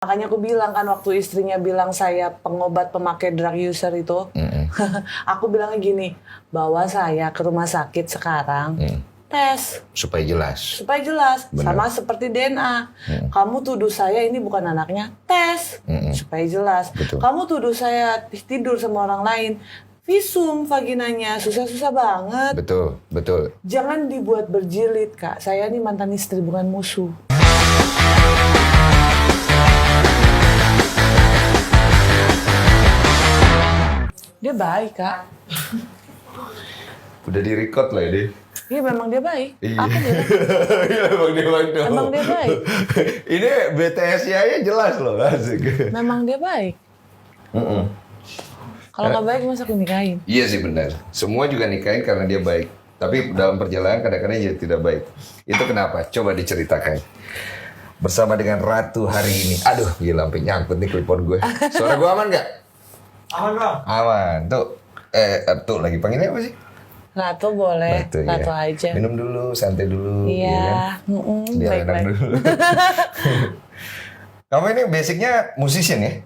Makanya aku bilang kan waktu istrinya bilang saya pengobat pemakai drug user itu, aku bilangnya gini, bawa saya ke rumah sakit sekarang, tes. Supaya jelas. Supaya jelas, Bener. sama seperti DNA. Kamu tuduh saya ini bukan anaknya, tes. Supaya jelas. Betul. Kamu tuduh saya tidur sama orang lain, visum vaginanya, susah-susah banget. Betul, betul. Jangan dibuat berjilid, Kak. Saya ini mantan istri, bukan musuh. Dia baik, Kak. Udah di-record lah ini. Iya, memang dia baik. Iya. Apa dia? Iya, emang dia baik dong. Emang dia baik. Ini BTS-nya jelas loh, asik. Memang dia baik. Kalau nggak baik, masa aku nikahin? Iya sih benar. Semua juga nikahin karena dia baik. Tapi dalam perjalanan kadang-kadang dia tidak baik. Itu kenapa? Coba diceritakan. Bersama dengan Ratu hari ini. Aduh, gila sampai nyangkut nih klipon gue. Suara gue aman nggak? Aman bang. Aman. Tuh lagi panggilnya apa sih? Ratu boleh, Ratu, Ratu ya. aja. Minum dulu, santai dulu. Iya, ya kan? Biar enak baik-baik. dulu. Kamu ini basicnya musician ya?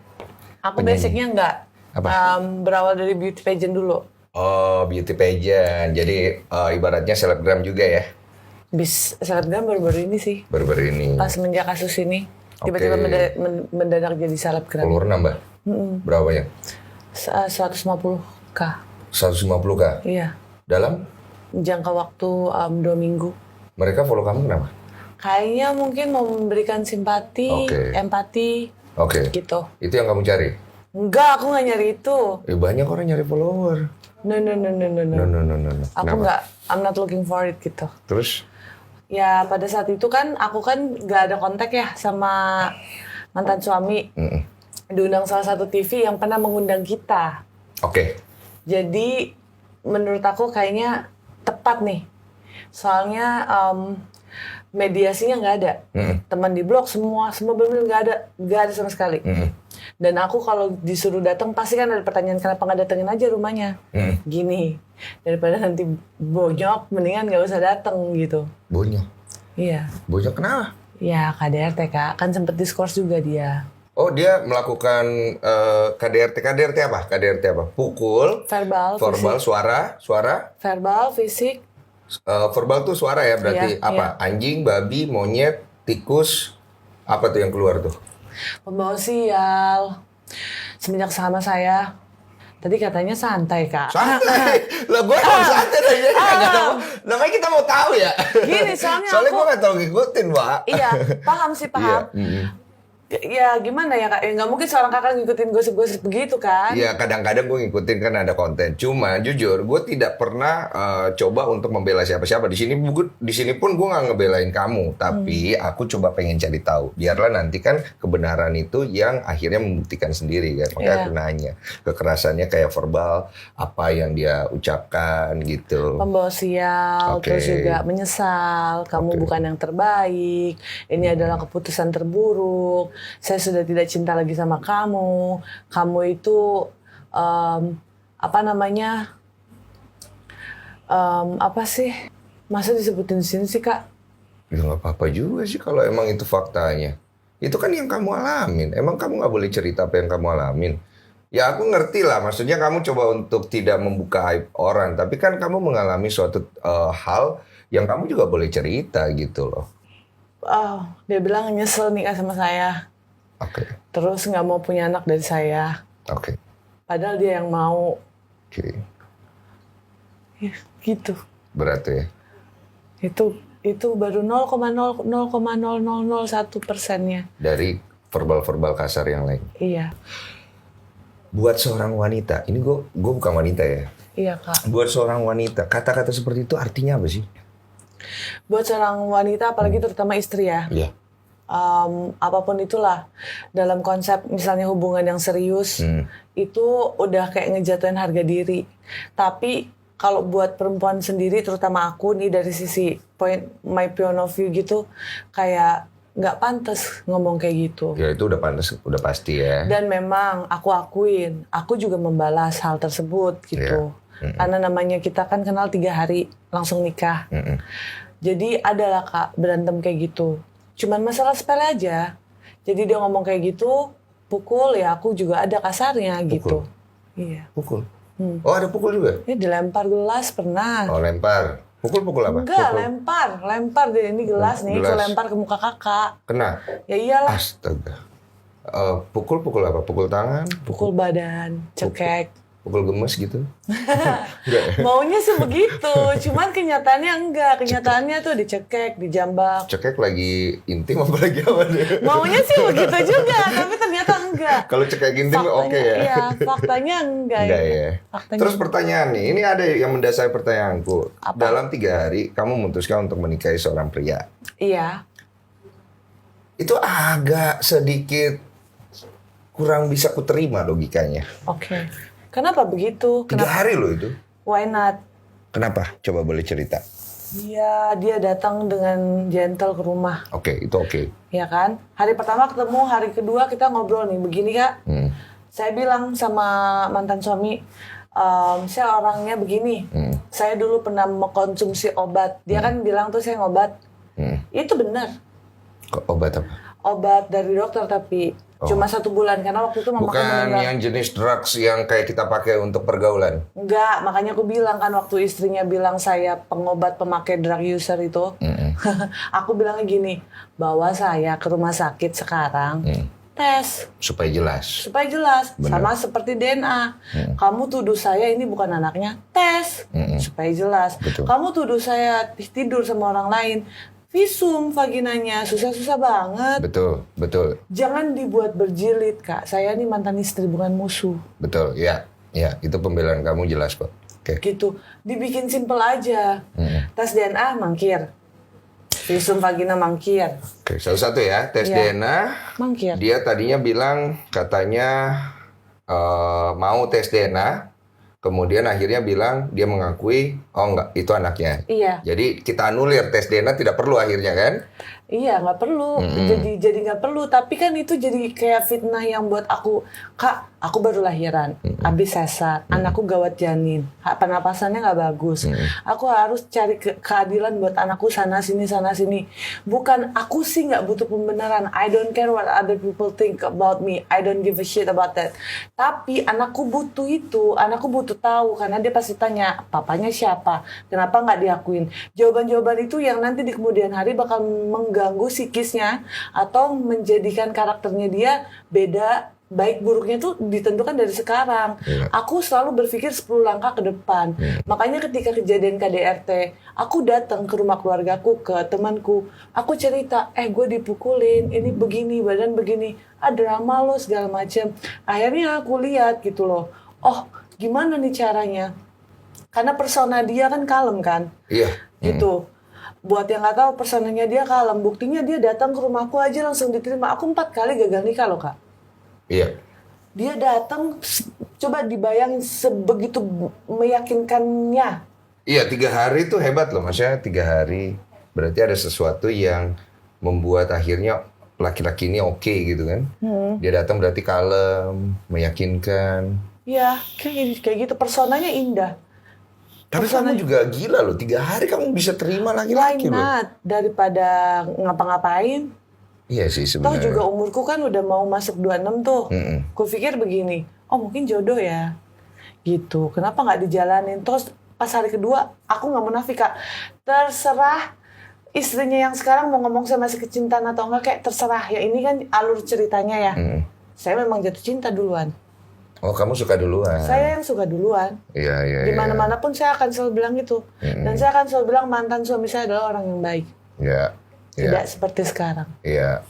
Aku Penyanyi. basicnya enggak. Apa? Berawal dari beauty pageant dulu. Oh, beauty pageant. Jadi ibaratnya selebgram juga ya? Selebgram baru-baru ini sih. Baru-baru ini. Pas semenjak kasus ini, tiba-tiba Oke. mendadak jadi selebgram. Follower nambah? Berapa ya? 150k. 150k? Iya. Dalam? Jangka waktu 2 minggu. Mereka follow kamu kenapa? Kayaknya mungkin mau memberikan simpati, Oke. empati, Oke. gitu. Itu yang kamu cari? Enggak, aku nggak nyari itu. Banyak orang nyari follower. No. No. Aku Kenapa? nggak, I'm not looking for it gitu. Terus? Ya pada saat itu kan aku kan nggak ada kontak ya sama mantan suami. Diundang salah satu TV yang pernah mengundang kita. Oke. Jadi menurut aku kayaknya tepat nih. Soalnya mediasinya nggak ada. Teman di blog semua benar-benar nggak ada sama sekali. Dan aku kalau disuruh datang pasti kan ada pertanyaan kenapa nggak datengin aja rumahnya. Gini, daripada nanti bonyok, mendingan nggak usah datang gitu. Bonyok. Iya. Bonyok kenapa? Ya KDRT Kak, kan sempet diskors juga dia. Oh, dia melakukan KDRT. KDRT apa? KDRT apa? Pukul, Verbal, verbal, fisik. suara. Verbal, fisik. Verbal tuh suara ya, berarti Iya, apa? Anjing, babi, monyet, tikus, apa tuh yang keluar tuh? Pembawa sial. Semenjak sama saya. Tadi katanya santai Kak. Santai. Lah gue mau santai aja kagak tahu. Namanya kita mau tahu ya. Gini, soalnya gue nggak tahu ngikutin, Pak. Iya, paham sih, paham. Ya gimana ya Kak, ya nggak mungkin seorang kakak ngikutin gosip-gosip begitu kan. Iya, kadang-kadang gue ngikutin kan ada konten. Cuma jujur, gue tidak pernah coba untuk membela siapa-siapa. Di sini pun gue nggak ngebelain kamu, tapi aku coba pengen cari tahu. Biarlah nanti kan kebenaran itu yang akhirnya membuktikan sendiri kan. Makanya aku nanya, kekerasannya kayak verbal, apa yang dia ucapkan gitu. Pembawa sial, Oke. terus juga menyesal, kamu bukan yang terbaik, ini adalah keputusan terburuk, saya sudah tidak cinta lagi sama kamu itu apa sih? Masa disebutin di sini sih Kak? Ya nggak apa-apa juga sih kalau emang itu faktanya. Itu kan yang kamu alamin. Emang kamu nggak boleh cerita apa yang kamu alamin. Ya aku ngerti lah, maksudnya kamu coba untuk tidak membuka aib orang. Tapi kan kamu mengalami suatu hal yang kamu juga boleh cerita gitu loh. Dia bilang nyesel nikah sama saya. Oke. Terus nggak mau punya anak dari saya. Oke. Padahal dia yang mau. Oke. Ya, gitu. Berat tuh ya. Itu baru 0,00001%-nya. Dari verbal-verbal kasar yang lain. Iya. Buat seorang wanita, ini gue bukan wanita ya. Iya Kak. Buat seorang wanita, kata-kata seperti itu artinya apa sih? Buat seorang wanita, apalagi terutama istri ya, Iya. apapun itulah, dalam konsep misalnya hubungan yang serius, itu udah kayak ngejatuhin harga diri. Tapi kalau buat perempuan sendiri, terutama aku nih dari sisi my point of view gitu, kayak nggak pantas ngomong kayak gitu. Ya itu udah pantas, udah pasti ya. Dan memang aku akuin, aku juga membalas hal tersebut gitu. Karena namanya kita kan kenal 3 hari langsung nikah. Jadi adalah Kak berantem kayak gitu. Cuman masalah sepele aja. Jadi dia ngomong kayak gitu, pukul ya aku juga ada kasarnya gitu. Iya. Pukul? Oh ada pukul juga? Ini dilempar gelas pernah. Oh lempar. Pukul apa? Enggak, pukul. lempar deh ini gelas nih, aku lempar ke muka kakak. Kena? Ya iyalah. Astaga. Pukul apa? Pukul tangan? Pukul badan, cekek. Pukul gemes gitu? Maunya sih begitu, cuman kenyataannya enggak. Kenyataannya tuh dicekek, dijambak. Cekek lagi intim apa lagi apa deh? Maunya sih begitu juga, tapi ternyata enggak. Kalau cekek intim oke ya? Iya, faktanya enggak ya. Faktanya. Terus pertanyaan nih, ini ada yang mendasari pertanyaanku. Apa? Dalam 3 hari, kamu memutuskan untuk menikahi seorang pria. Iya. Itu agak sedikit kurang bisa kuterima logikanya. Oke. Kenapa begitu? 3 hari loh itu. Why not? Kenapa? Coba boleh cerita. Iya, dia datang dengan gentle ke rumah. Oke, itu oke. Ya kan? Hari pertama ketemu, hari kedua kita ngobrol nih. Begini Kak, saya bilang sama mantan suami, saya orangnya begini. Saya dulu pernah mengkonsumsi obat. Dia kan bilang tuh saya ngobat. Itu benar. Obat apa? Obat dari dokter tapi cuma 1 bulan karena waktu itu mama Bukan meninggal. yang jenis drugs yang kayak kita pakai untuk pergaulan. Enggak, makanya aku bilang kan waktu istrinya bilang saya pengobat pemakai drug user itu. Aku bilangnya gini, bawa saya ke rumah sakit sekarang. Tes. Supaya jelas. Supaya jelas. Benar. Sama seperti DNA. Kamu tuduh saya ini bukan anaknya. Tes. Supaya jelas. Betul. Kamu tuduh saya tidur sama orang lain. Visum vaginanya. Susah-susah banget. Betul. Jangan dibuat berjilid, Kak. Saya ini mantan istri, bukan musuh. Betul, ya. Itu pembelaan kamu jelas kok. Oke. Gitu. Dibikin simple aja. Tes DNA mangkir. Visum vagina mangkir. Oke, satu-satu ya. Tes Iya. DNA. Mangkir. Dia tadinya bilang katanya mau tes DNA. Kemudian akhirnya bilang dia mengakui, oh enggak, itu anaknya. Iya. Jadi kita anulir tes DNA tidak perlu akhirnya kan? Iya, nggak perlu. Jadi nggak perlu. Tapi kan itu jadi kayak fitnah yang buat aku, Kak, aku baru lahiran, habis sesar, anakku gawat janin, pernapasannya nggak bagus. Aku harus cari keadilan buat anakku sana sini. Bukan aku sih nggak butuh pembenaran. I don't care what other people think about me. I don't give a shit about that. Tapi anakku butuh itu. Anakku butuh tahu karena dia pasti tanya, papanya siapa? Kenapa nggak diakuin? Jawaban-jawaban itu yang nanti di kemudian hari bakal mengganggu psikisnya atau menjadikan karakternya dia beda. Baik buruknya tuh ditentukan dari sekarang. Aku selalu berpikir 10 langkah ke depan. Makanya ketika kejadian KDRT, aku datang ke rumah keluargaku, ke temanku, aku cerita, gue dipukulin, ini begini, badan begini, drama lo segala macam. Akhirnya aku lihat gitu loh, oh gimana nih caranya? Karena persona dia kan kalem kan, gitu. Buat yang nggak tahu personanya dia kalem, buktinya dia datang ke rumahku aja langsung diterima. Aku 4 kali gagal nikah loh Kak. Iya. Dia datang, coba dibayangin sebegitu meyakinkannya. Iya, 3 hari itu hebat loh, maksudnya 3 hari berarti ada sesuatu yang membuat akhirnya laki-laki ini oke gitu kan. Dia datang berarti kalem, meyakinkan. Ya, kayak gitu. Personanya indah. Tapi kamu juga gila loh, 3 hari kamu bisa terima laki-laki loh. Why not? Daripada ngapa-ngapain. Iya sih Toh sebenarnya. juga umurku kan udah mau masuk 26 tuh. Kupikir begini, oh mungkin jodoh ya. Gitu. Kenapa nggak dijalanin? Terus pas hari kedua, aku nggak munafik Kak. Terserah istrinya yang sekarang mau ngomong saya masih kecintaan atau enggak, kayak terserah. Ya ini kan alur ceritanya ya. Saya memang jatuh cinta duluan. Oh, kamu suka duluan. Saya yang suka duluan. Iya. Di mana-mana pun saya akan selalu bilang itu. Dan saya akan selalu bilang mantan suami saya adalah orang yang baik. Iya. Tidak seperti sekarang. Iya.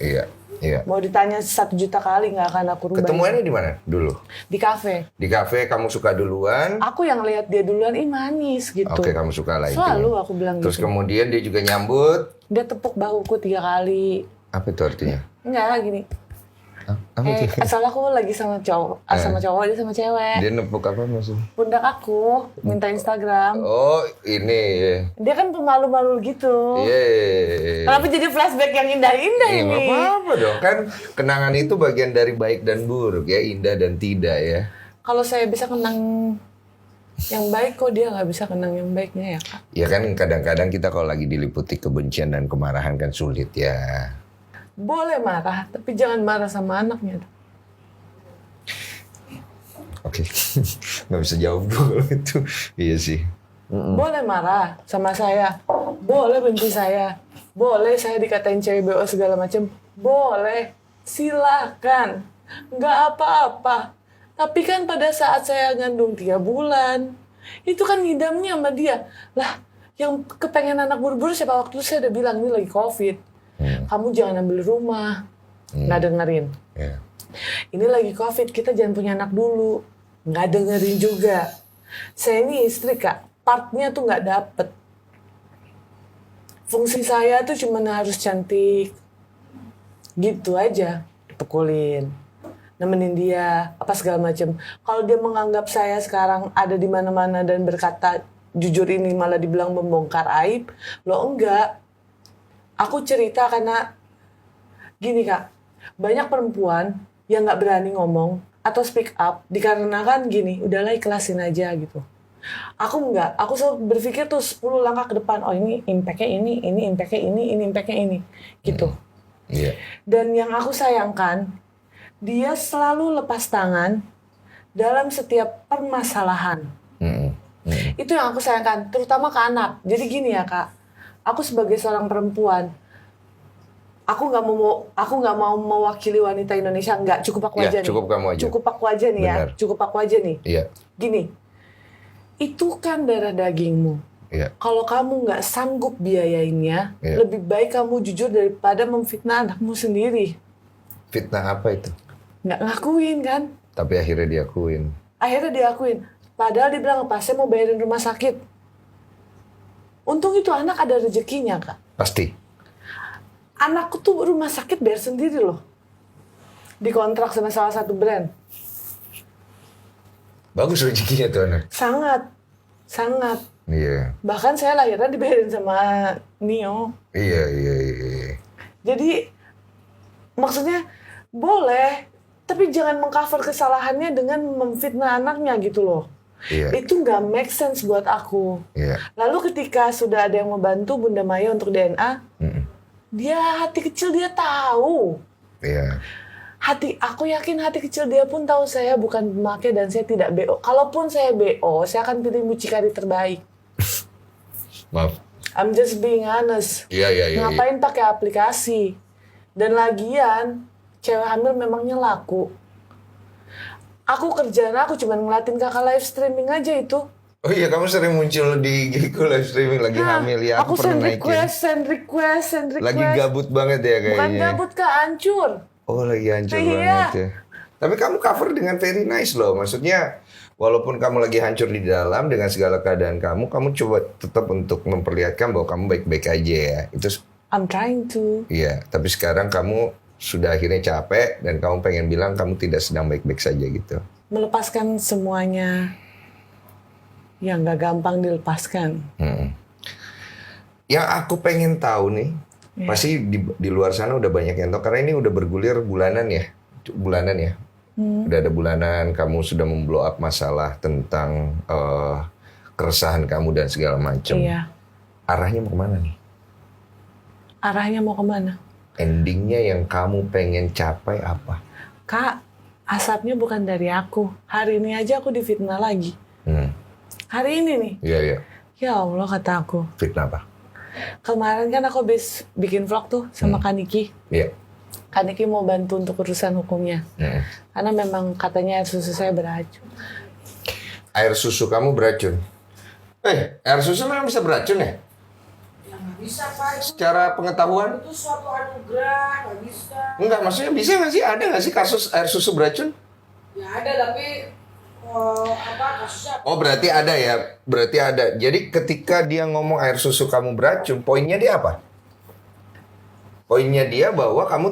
Mau ditanya 1 juta kali nggak akan aku rubah. Ketemuannya di mana dulu? Di kafe. Di kafe kamu suka duluan. Aku yang lihat dia duluan, manis gitu. Oke, kamu suka lah itu. Selalu aku bilang Terus gitu. kemudian dia juga nyambut. Dia tepuk bahuku 3 kali. Apa itu artinya? Enggak, gini. Apa itu? Asal aku lagi sama cowok, dia sama cewek. Dia nepuk apa maksudnya? Pundak aku, minta Instagram. Oh, ini ya. Dia kan pemalu-malu gitu. Iya. Kenapa jadi flashback yang indah-indah Iya, ini? nggak apa-apa dong. Kan kenangan itu bagian dari baik dan buruk ya, indah dan tidak ya. Kalau saya bisa kenang yang baik, kok dia nggak bisa kenang yang baiknya ya Kak? Ya kan kadang-kadang kita kalau lagi diliputi kebencian dan kemarahan kan sulit ya. boleh marah, tapi jangan marah sama anaknya. Oke, nggak bisa jawab gue kalau itu. Iya sih. Boleh marah sama saya, boleh benci saya, boleh saya dikatain cewek BO segala macam, boleh, silakan, nggak apa-apa. Tapi kan pada saat saya ngandung 3 bulan, itu kan ngidamnya sama dia. Lah, yang kepengen anak buru-buru siapa? Waktu itu saya udah bilang, ini lagi COVID. Kamu jangan ambil rumah. Nggak dengerin. Yeah. Ini lagi COVID, kita jangan punya anak dulu. Nggak dengerin juga. Saya ini istri, Kak. Partnya tuh nggak dapet. Fungsi saya tuh cuma harus cantik. Gitu aja. Dipukulin. Nemenin dia, apa segala macam. Kalau dia menganggap saya sekarang ada di mana-mana dan berkata jujur ini malah dibilang membongkar aib, lo enggak. Aku cerita karena gini, Kak, banyak perempuan yang nggak berani ngomong atau speak up dikarenakan gini, udahlah ikhlasin aja gitu. Aku enggak, aku selalu berpikir tuh 10 langkah ke depan, oh ini impact-nya ini impact-nya ini impact-nya ini, gitu. Iya. Dan yang aku sayangkan, dia selalu lepas tangan dalam setiap permasalahan. Itu yang aku sayangkan, terutama ke anak. Jadi gini ya, Kak, aku sebagai seorang perempuan, aku nggak mau mewakili wanita Indonesia, nggak, cukup aku aja nih. Cukup kamu aja. Cukup aku aja nih. Benar. Ya, cukup aku aja nih. Iya. Gini, itu kan darah dagingmu. Iya. Kalau kamu nggak sanggup biayainnya, Iya. lebih baik kamu jujur daripada memfitnah anakmu sendiri. Fitnah apa itu? Nggak ngakuin kan? Tapi akhirnya diakuin. Akhirnya diakuin. Padahal dia bilang, apa, saya mau bayarin rumah sakit. Untung itu anak ada rezekinya, Kak. Pasti. Anakku tuh rumah sakit bayar sendiri loh. Dikontrak sama salah satu brand. Bagus rezekinya tuh anak. Sangat. Sangat. Iya. Bahkan saya lahirnya dibayarin sama Nio. Iya. Jadi, maksudnya boleh, tapi jangan mengcover kesalahannya dengan memfitnah anaknya gitu loh. Iya. Itu nggak make sense buat aku. Iya. Lalu ketika sudah ada yang membantu Bunda Maya untuk DNA, dia hati kecil dia tahu. Iya. Aku yakin hati kecil dia pun tahu saya bukan pemakai dan saya tidak BO. Kalaupun saya BO, saya akan pilih mucikari terbaik. Maaf. I'm just being honest. Iya. Ngapain pakai aplikasi? Dan lagian, cewek hamil memangnya laku. Aku kerjaan aku cuma ngeliatin kakak live streaming aja itu. Oh iya, kamu sering muncul di Giku live streaming lagi hamil ya. Aku pernah send naikin. request. Lagi gabut banget ya kayaknya. Bukan gabut, Kak, hancur. Oh, lagi hancur Iya. banget ya. Tapi kamu cover dengan very nice loh. Maksudnya, walaupun kamu lagi hancur di dalam dengan segala keadaan kamu coba tetap untuk memperlihatkan bahwa kamu baik-baik aja ya. Itu I'm trying to. iya, tapi sekarang kamu sudah akhirnya capek dan kamu pengen bilang kamu tidak sedang baik-baik saja gitu. Melepaskan semuanya yang gak gampang dilepaskan. Yang aku pengen tahu nih, pasti di luar sana udah banyak yang tahu karena ini udah bergulir bulanan ya. Udah ada bulanan kamu sudah memblow up masalah tentang keresahan kamu dan segala macam. Iya. Arahnya mau kemana nih? Arahnya mau kemana? Endingnya yang kamu pengen capai apa? Kak, asapnya bukan dari aku. Hari ini aja aku difitnah lagi. Hari ini nih. Iya. Ya Allah, kata aku. Fitnah apa? Kemarin kan aku habis bikin vlog tuh sama Kaniki. Iya. Kaniki mau bantu untuk urusan hukumnya. Karena memang katanya air susu saya beracun. Air susu kamu beracun? Air susu memang bisa beracun ya? Ya nggak bisa, Pak. Secara pengetahuan? Itu suatu anugerah, nggak bisa. Enggak, maksudnya bisa nggak sih? Ada nggak sih kasus air susu beracun? Ya ada, tapi kasusnya? Oh, berarti ada ya? Berarti ada. Jadi ketika dia ngomong air susu kamu beracun, poinnya dia apa? Poinnya dia bahwa kamu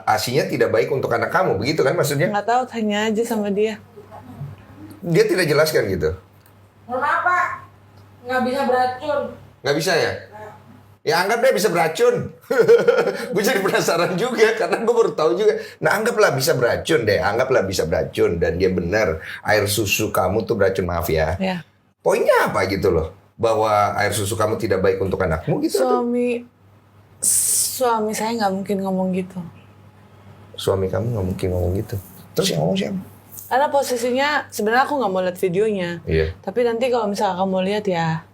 ASI-nya tidak baik untuk anak kamu, begitu kan maksudnya? Nggak tahu, tanya aja sama dia. Dia tidak jelaskan gitu? Mohon maaf, Pak. Nggak bisa beracun. Nggak bisa ya? Ya anggap dia bisa beracun. Gue jadi penasaran juga karena gue baru tahu juga. Nah anggaplah bisa beracun deh, anggaplah bisa beracun dan dia benar air susu kamu tuh beracun, maaf ya. Ya. Poinnya apa gitu loh? Bahwa air susu kamu tidak baik untuk anakmu gitu? Suami saya nggak mungkin ngomong gitu. Suami kamu nggak mungkin ngomong gitu. Terus yang ngomong siapa? Karena posisinya sebenarnya aku nggak mau lihat videonya. Iya. Tapi nanti kalau misalnya kamu lihat ya,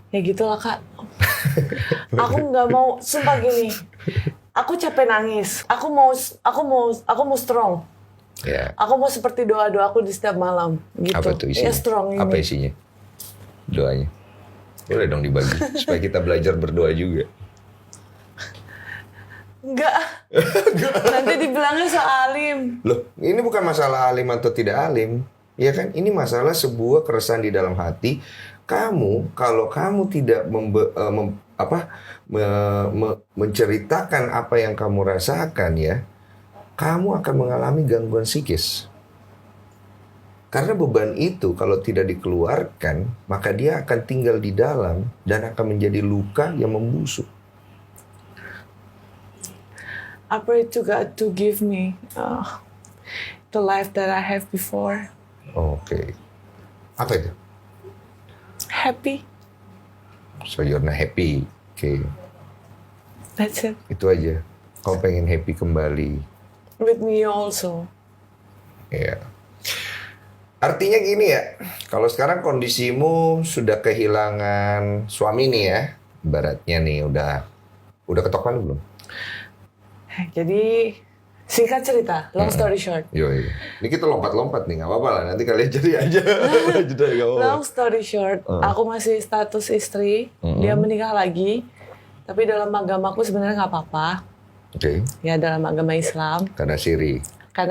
ya gitulah Kak. Aku nggak mau, sumpah gini. Aku capek nangis. Aku mau strong. Ya. Aku mau seperti doa-doa aku di setiap malam. Gitu. Apa tuh isinya? Ya strong ini. Apa isinya? Doanya. Boleh dong dibagi supaya kita belajar berdoa juga. Enggak. Nanti dibilangnya so alim. Loh, ini bukan masalah alim atau tidak alim. Ya kan, ini masalah sebuah keresahan di dalam hati. Kalau kamu tidak menceritakan apa yang kamu rasakan ya, kamu akan mengalami gangguan psikis. Karena beban itu kalau tidak dikeluarkan, maka dia akan tinggal di dalam dan akan menjadi luka yang membusuk. I pray to God to give me the life that I have before. Oke. Apa itu? Happy. So you're not happy. Oke. That's it. Itu aja. Kau pengen happy kembali. With me also. Ya. Artinya gini ya, kalau sekarang kondisimu sudah kehilangan suami nih ya, ibaratnya nih udah ketok palu belum? Jadi singkat cerita, long story short. Yoi. Ini kita lompat-lompat nih, nggak apa-apa lah. Nanti kalian jadi aja. Jeda, nggak apa-apa. Long story short, aku masih status istri, dia menikah lagi. Tapi dalam agamaku sebenarnya nggak apa-apa. Oke. Ya dalam agama Islam. Karena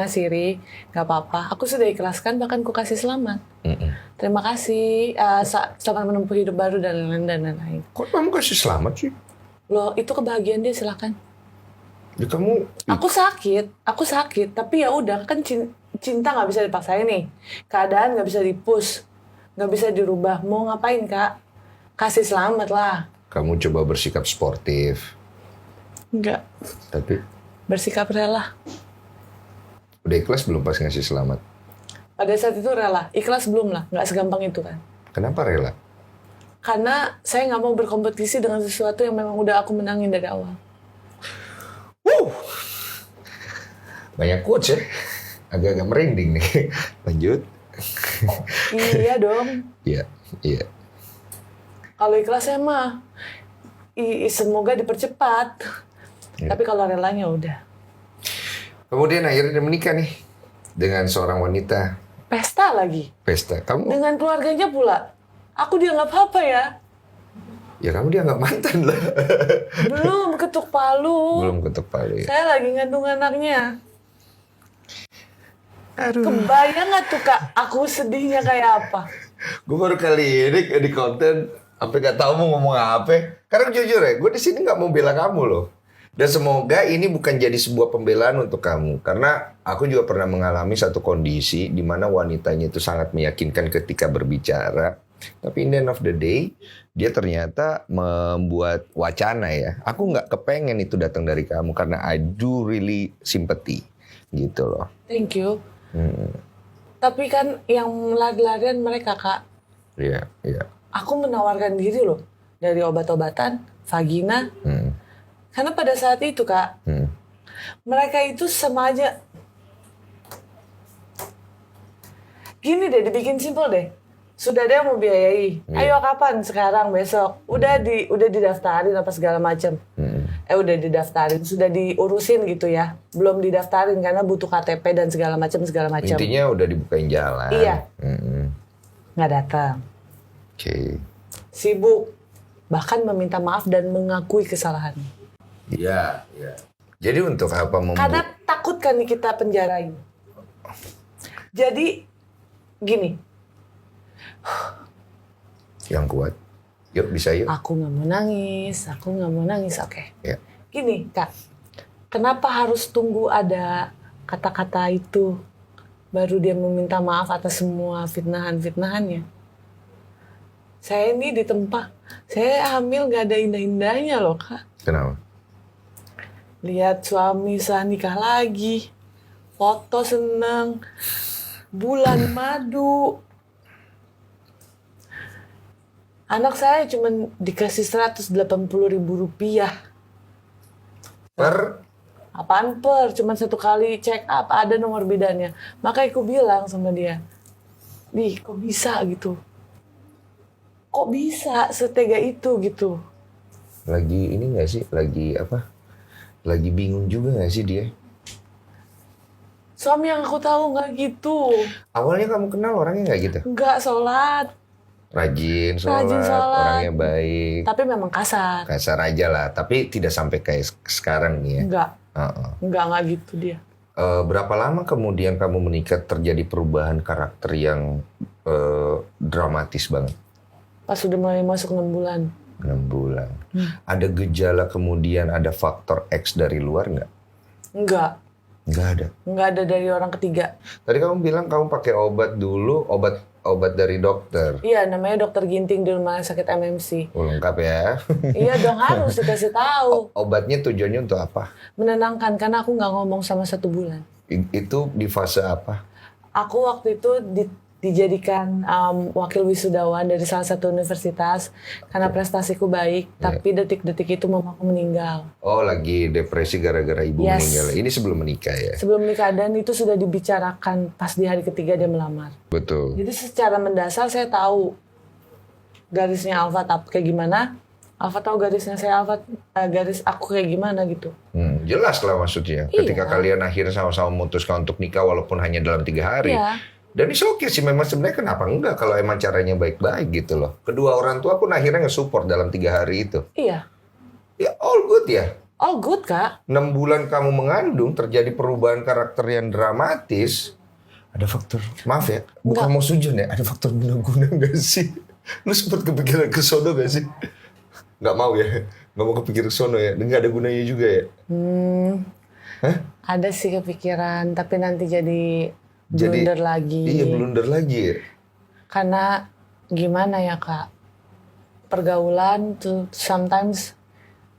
siri, nggak apa-apa. Aku sudah ikhlaskan, bahkan ku kasih selamat. Terima kasih, selamat menempuh hidup baru dan lain-lain. Kok kamu kasih selamat sih? Loh, itu kebahagiaan dia, silakan. Ya kamu. Aku sakit, tapi ya udah kan cinta nggak bisa dipaksain nih. Keadaan nggak bisa dipus, nggak bisa dirubah. Mau ngapain Kak? Kasih selamat lah. Kamu coba bersikap sportif. Enggak. Tapi Bersikap rela. udah ikhlas belum pas ngasih selamat? Pada saat itu rela, ikhlas belum lah. Nggak segampang itu kan. Kenapa rela? Karena saya nggak mau berkompetisi dengan sesuatu yang memang udah aku menangin dari awal. Banyak quotes ya. Agak-agak merinding nih. Lanjut. Iya dong. Iya. Kalau ikhlasnya mah, semoga dipercepat. Ya. Tapi kalau relanya udah. Kemudian akhirnya dia menikah nih dengan seorang wanita. Pesta lagi. Pesta. Kamu? Dengan keluarganya pula. Aku dianggap apa ya? Ya kamu dianggap mantan lah. Belum ketuk palu. Belum ketuk palu ya. Saya lagi ngandung anaknya. Aduh. Kebayang gak tuh Kak, aku sedihnya kayak apa? Gue baru kali ini di konten sampai gak tahu mau ngomong apa. Karena jujur ya, gue di sini nggak mau bela kamu loh. Dan semoga ini bukan jadi sebuah pembelaan untuk kamu. Karena aku juga pernah mengalami satu kondisi di mana wanitanya itu sangat meyakinkan ketika berbicara. Tapi in the end of the day, dia ternyata membuat wacana ya. Aku nggak kepengen itu datang dari kamu karena I do really sympathy. Gitu loh. Thank you. Tapi kan yang lari-larian mereka Kak. Iya. Aku menawarkan diri loh. Dari obat-obatan, vagina. Karena pada saat itu Kak, mereka itu sama aja. Gini deh, dibikin simpel deh. Sudah ada yang mau biayai. Ayo kapan? Sekarang, besok. Udah didaftarin apa segala macam. Udah didaftarin, sudah diurusin gitu ya. Belum didaftarin karena butuh KTP dan segala macam. Intinya udah dibukain jalan. Iya. Nggak datang. Oke. Sibuk. Bahkan meminta maaf dan mengakui kesalahannya. Iya. Jadi untuk apa Karena takut kan kita penjarain. Jadi gini. Yang kuat. Yuk bisa yuk. Aku nggak mau nangis. Oke. Ya. Gini Kak. Kenapa harus tunggu ada kata-kata itu baru dia meminta maaf atas semua fitnahannya? Saya ini ditempa. Saya hamil nggak ada indah-indahnya loh Kak. Kenapa? Lihat suami saya nikah lagi, foto seneng, bulan madu. Anak saya cuma dikasih 180.000 rupiah. Per? Apaan per? Cuma 1 kali check up, ada nomor bidannya. Makanya aku bilang sama dia, Di, kok bisa gitu? Kok bisa setega itu gitu? Lagi ini nggak sih? Lagi apa? Lagi bingung juga nggak sih dia? Suami yang aku tahu nggak gitu. Awalnya kamu kenal orangnya nggak gitu? Nggak sholat. Rajin sholat, orangnya baik. Tapi memang kasar. Kasar aja lah, tapi tidak sampai kayak sekarang nih ya. Enggak gitu dia. Berapa lama kemudian kamu menikah terjadi perubahan karakter yang dramatis banget? Pas sudah mulai masuk 6 bulan. 6 bulan. Ada gejala kemudian ada faktor X dari luar nggak? Enggak. Nggak ada. Nggak ada dari orang ketiga. Tadi kamu bilang kamu pakai obat dulu, obat dari dokter. Iya, namanya dokter Ginting di rumah sakit MMC. Oh, lengkap ya. Iya dong, harus dikasih tahu. Obatnya tujuannya untuk apa? Menenangkan, karena aku nggak ngomong sama 1 bulan. Itu di fase apa? Aku waktu itu dijadikan wakil wisudawan dari salah satu universitas karena prestasiku baik, tapi detik-detik itu mamaku meninggal. Oh, lagi depresi gara-gara ibu meninggal. Ini sebelum menikah ya? Sebelum menikah, dan itu sudah dibicarakan pas di hari ketiga dia melamar. Betul. Jadi secara mendasar saya tahu garisnya Alfa kayak gimana. Alfa tahu garisnya saya, garis aku kayak gimana gitu. Jelas lah maksudnya. Ketika kalian akhirnya sama-sama memutuskan untuk nikah walaupun hanya dalam 3 hari. Iya. Dan itu oke sih, memang sebenarnya kenapa enggak kalau emang caranya baik-baik gitu loh. Kedua orang tua pun akhirnya nge-support dalam 3 hari itu. Iya. Ya all good ya. All good, Kak. 6 bulan kamu mengandung, terjadi perubahan karakter yang dramatis. Ada faktor, maaf ya, bukan mau sujon ya, ada faktor guna-guna gak sih? Lu sempat kepikiran ke sono gak sih? Gak mau ya? Gak mau kepikiran ke sono ya? Gak ada gunanya juga ya? Hah? Ada sih kepikiran, tapi nanti jadi blunder lagi. Iya, blunder lagi ya? Karena gimana ya, Kak? Pergaulan tuh sometimes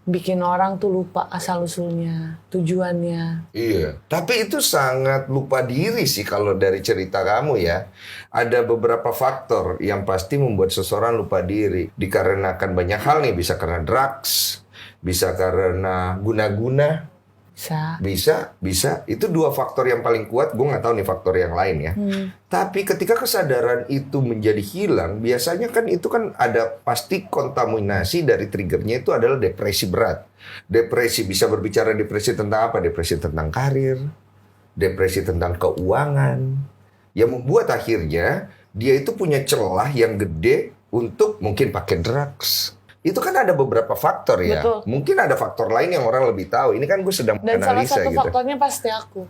bikin orang tuh lupa asal-usulnya, tujuannya. Iya, tapi itu sangat lupa diri sih kalau dari cerita kamu ya. Ada beberapa faktor yang pasti membuat seseorang lupa diri. Dikarenakan banyak hal nih, bisa karena drugs, bisa karena guna-guna. Bisa. Itu 2 faktor yang paling kuat. Gue nggak tahu nih faktor yang lain ya. Tapi ketika kesadaran itu menjadi hilang, biasanya kan itu kan ada pasti kontaminasi dari triggernya itu adalah depresi berat. Depresi bisa berbicara depresi tentang apa? Depresi tentang karir, depresi tentang keuangan. Yang membuat akhirnya dia itu punya celah yang gede untuk mungkin pakai drugs. Itu kan ada beberapa faktor ya. Betul. Mungkin ada faktor lain yang orang lebih tahu. Ini kan gue sedang Dan salah menganalisa satu gitu. faktornya pasti aku.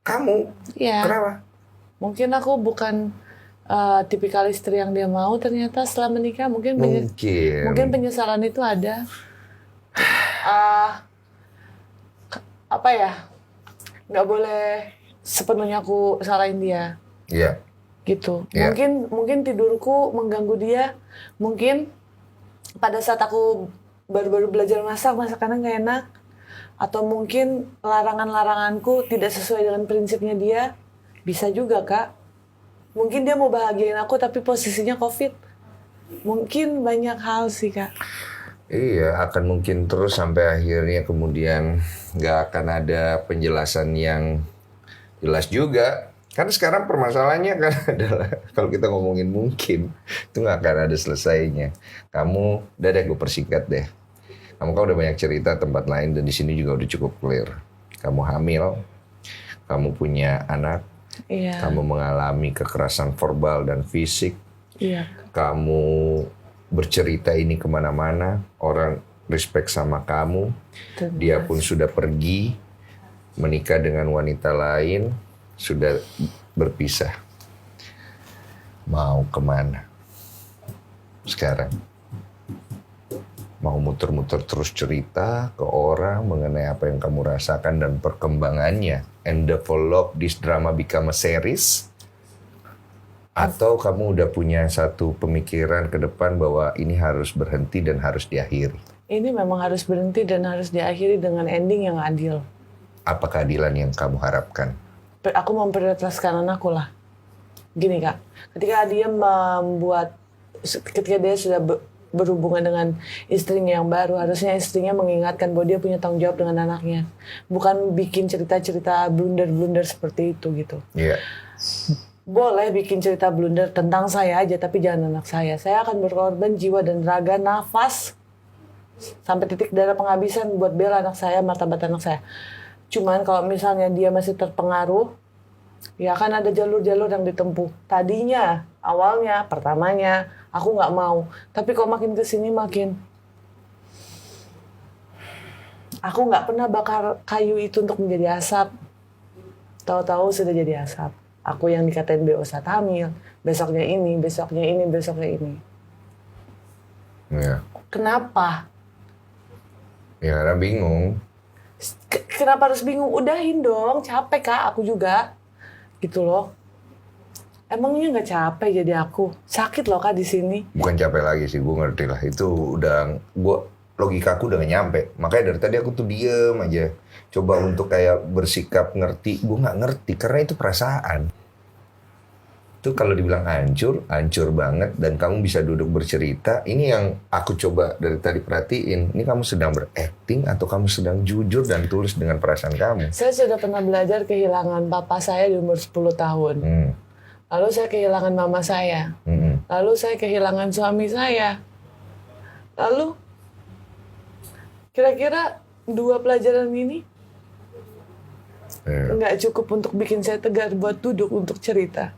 Kamu? Iya. Kenapa? Mungkin aku bukan tipikal istri yang dia mau, ternyata setelah menikah mungkin penyesalan itu ada. Apa ya? Nggak boleh sepenuhnya aku salahin dia. Iya. Gitu. Yeah. Mungkin tidurku mengganggu dia. Mungkin pada saat aku baru-baru belajar masakannya nggak enak, atau mungkin larangan-laranganku tidak sesuai dengan prinsipnya dia. Bisa juga, Kak. Mungkin dia mau bahagiain aku tapi posisinya COVID. Mungkin banyak hal sih, Kak. Iya, akan mungkin terus sampai akhirnya kemudian nggak akan ada penjelasan yang jelas juga. Karena sekarang permasalahannya kan adalah kalau kita ngomongin mungkin itu nggak akan ada selesainya. Kamu, udah deh gue persingkat deh. Kamu kan udah banyak cerita tempat lain dan di sini juga udah cukup clear. Kamu hamil, kamu punya anak, Iya. kamu mengalami kekerasan verbal dan fisik. Iya. Kamu bercerita ini kemana-mana, orang respect sama kamu. Dia pun sudah pergi menikah dengan wanita lain. Sudah berpisah. Mau kemana sekarang? Mau muter-muter terus cerita ke orang mengenai apa yang kamu rasakan dan perkembangannya, and develop this drama become a series? Atau kamu udah punya satu pemikiran ke depan bahwa ini harus berhenti dan harus diakhiri? Ini memang harus berhenti dan harus diakhiri dengan ending yang adil. Apa keadilan yang kamu harapkan? Aku memprioritaskan anakku lah. Gini, Kak, ketika dia membuat ketika dia sudah berhubungan dengan istrinya yang baru, harusnya istrinya mengingatkan bahwa dia punya tanggung jawab dengan anaknya, bukan bikin cerita-cerita blunder-blunder seperti itu gitu. Iya. Boleh bikin cerita blunder tentang saya aja, tapi jangan anak saya. Saya akan berkorban jiwa dan raga, nafas, sampai titik darah penghabisan buat bela anak saya, martabat anak saya. Cuman kalau misalnya dia masih terpengaruh, ya kan ada jalur-jalur yang ditempuh. Tadinya, awalnya, pertamanya, aku nggak mau. Tapi kok makin kesini makin... Aku nggak pernah bakar kayu itu untuk menjadi asap. Tahu-tahu sudah jadi asap. Aku yang dikatain BO saat hamil. Besoknya ini, besoknya ini, besoknya ini. Iya. Kenapa? Ya karena bingung. Kenapa harus bingung? Udahin dong, capek Kak, aku juga. Gitu loh. Emangnya nggak capek jadi aku? Sakit loh Kak di sini. Bukan capek lagi sih, gue ngerti lah. Itu udah, logikaku udah gak nyampe. Makanya dari tadi aku tuh diem aja. Coba untuk kayak bersikap ngerti. Gue gak ngerti, karena itu perasaan. Itu kalau dibilang hancur, hancur banget. Dan kamu bisa duduk bercerita. Ini yang aku coba dari tadi perhatiin. Ini kamu sedang berakting atau kamu sedang jujur dan tulus dengan perasaan kamu? Saya sudah pernah belajar kehilangan papa saya di umur 10 tahun. Lalu saya kehilangan mama saya. Lalu saya kehilangan suami saya. Lalu, kira-kira 2 pelajaran ini nggak cukup untuk bikin saya tegar buat duduk untuk cerita.